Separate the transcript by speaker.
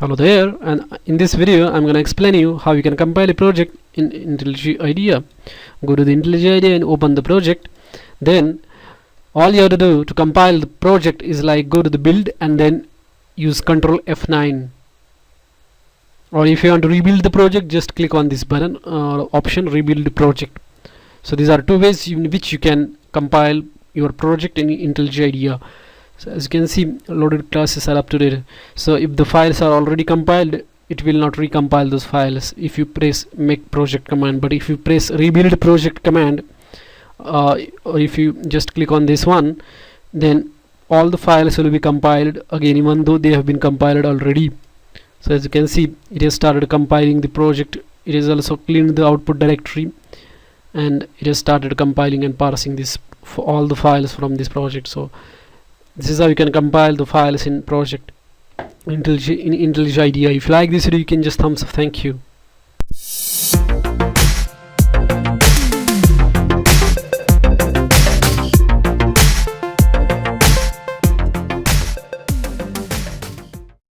Speaker 1: Hello there, and in this video I'm going to explain you how you can compile a project in intellij IDEA. Go to the intellij IDEA and open the project. Then all you have to do to compile the project is like go to the build and then use Ctrl F9, or if you want to rebuild the project, just click on this button option, rebuild project. So these are two ways in which you can compile your project in intellij IDEA. So as you can see, loaded classes are up to date. So if the files are already compiled, it will not recompile those files if you press make project command. But if you press rebuild project command, or if you just click on this one, then all the files will be compiled again, even though they have been compiled already. So as you can see, it has started compiling the project. It has also cleaned the output directory, and it has started compiling and parsing this for all the files from this project. So this is how you can compile the files in project in intellij IDEA. If you like this video, you can just thumbs up. Thank you.